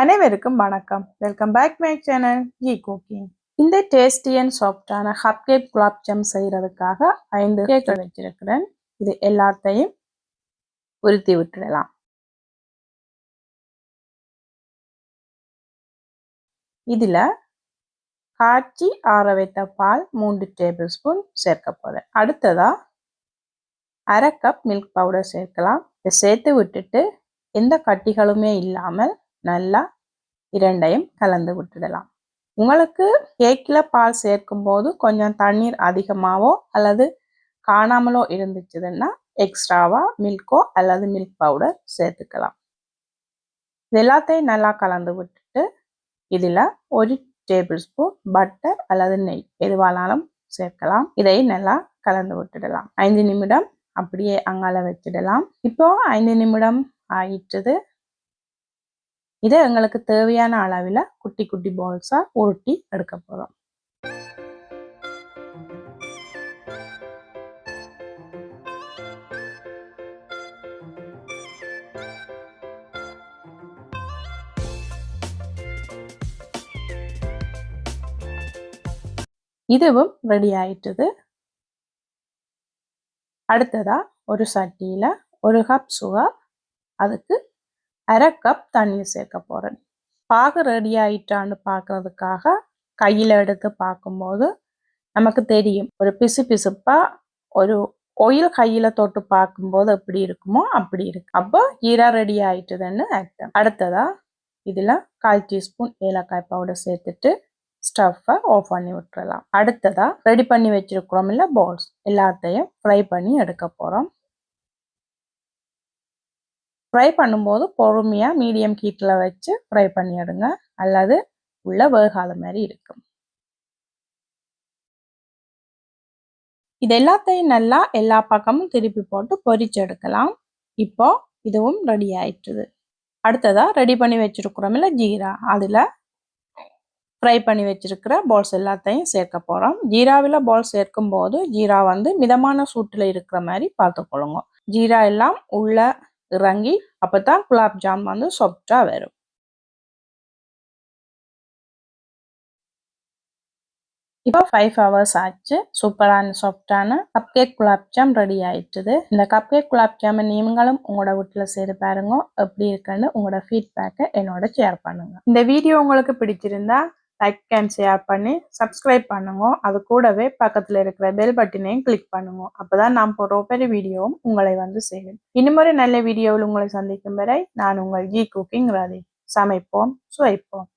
அனைவருக்கும் வணக்கம். Welcome back my channel G cooking. இந்த டேஸ்டி அண்ட் சாஃப்டான கப் கேக் குலாப் ஜாம் செய்யறதுக்காக 5 கேக்கள் வச்சிருக்கிறேன். இது எல்லாத்தையும் உருத்தி விட்டுடலாம். இதுல காய்ச்சி ஆற வைத்த பால் 3 டேபிள் ஸ்பூன் சேர்க்க போறேன். அடுத்ததா 1/2 கப் மில்க் பவுடர் சேர்க்கலாம். இதை சேர்த்து விட்டுட்டு எந்த கட்டிகளுமே இல்லாமல் நல்லா இரண்டையும் கலந்து விட்டுடலாம். உங்களுக்கு கேக்கில் பால் சேர்க்கும் போது கொஞ்சம் தண்ணீர் அதிகமாகவோ அல்லது காணாமலோ இருந்துச்சுன்னா எக்ஸ்ட்ராவா மில்கோ அல்லது மில்க் பவுடர் சேர்த்துக்கலாம். இது எல்லாத்தையும் நல்லா கலந்து விட்டுட்டு இதில் 1 டேபிள் ஸ்பூன் பட்டர் அல்லது நெய் எதுவானாலும் சேர்க்கலாம். இதை நல்லா கலந்து விட்டுடலாம். 5 நிமிடம் அப்படியே அங்கால வச்சிடலாம். இப்போ 5 நிமிடம் ஆயிட்டுது. இதை எங்களுக்கு தேவையான அளவில் குட்டி குட்டி பால்ஸா உருட்டி எடுக்க போறோம். இதுவும் ரெடி ஆயிட்டுது. அடுத்ததா ஒரு சட்டியில 1 கப் சுகர், அதுக்கு 1/2 கப் தண்ணீர் சேர்க்க போறேன். பாகு ரெடி ஆயிட்டான்னு பார்க்கறதுக்காக கையில எடுத்து பார்க்கும்போது நமக்கு தெரியும் ஒரு பிசு பிசுப்பா ஒரு ஆயில் கையில தொட்டு பார்க்கும்போது எப்படி இருக்குமோ அப்படி இருக்கு. அப்போ ஈரா ரெடி ஆயிட்டுதுன்னு அர்த்தம். அடுத்ததா இதுல 1/4 டீஸ்பூன் ஏலக்காய் பவுடர் சேர்த்துட்டு ஸ்டவ்வை ஆஃப் பண்ணி விட்டுறலாம். அடுத்ததா ரெடி பண்ணி வச்சிருக்கிறோம் இல்ல பால்ஸ் எல்லாத்தையும் ஃப்ரை பண்ணி எடுக்க போறோம். ஃப்ரை பண்ணும்போது பொறுமையாக மீடியம் ஹீட்டில் வச்சு ஃப்ரை பண்ணி எடுங்க, அல்லது உள்ள வேகாத மாதிரி இருக்கும். இது எல்லாத்தையும் நல்லா எல்லா பக்கமும் திருப்பி போட்டு பொரிச்சு எடுக்கலாம். இப்போ இதுவும் ரெடி ஆயிட்டுது. அடுத்ததா ரெடி பண்ணி வச்சிருக்கிறோம்ல ஜீரா, அதில் ஃப்ரை பண்ணி வச்சிருக்கிற பால்ஸ் எல்லாத்தையும் சேர்க்க போகிறோம். ஜீராவில் பால் சேர்க்கும் போது ஜீரா மிதமான சூட்டில் இருக்கிற மாதிரி பார்த்துக்கொள்ளுங்க. ஜீரா எல்லாம் உள்ள இறங்கி அப்பதான் குலாப் ஜாம் சாஃப்டா வரும். இப்போ 5 hours ஆச்சு. சூப்பரான சாஃப்டான cup cake gulab jam ready ஆயிட்டுது. இந்த கப் கேக் குலாப் ஜாம் நீங்களும் உங்களோட வீட்டில் செய்து பாருங்க. எப்படி இருக்குன்னு உங்களோட ஃபீட்பேக்கை என்னோட ஷேர் பண்ணுங்க. இந்த வீடியோ உங்களுக்கு பிடிச்சிருந்தா லைக் அண்ட் ஷேர் பண்ணி சப்ஸ்கிரைப் பண்ணுங்க. அது கூடவே பக்கத்துல இருக்கிற பெல் பட்டனையும் கிளிக் பண்ணுங்க. அப்பதான் நான் போடுற ஒவ்வொரு வீடியோவும் உங்களை சேரும். இன்னும் ஒரு நல்ல வீடியோவில் உங்களை சந்திக்கும் வரை நான் உங்கள் ஜி குக்கிங் ராதி. சமைப்போம், சுவைப்போம்.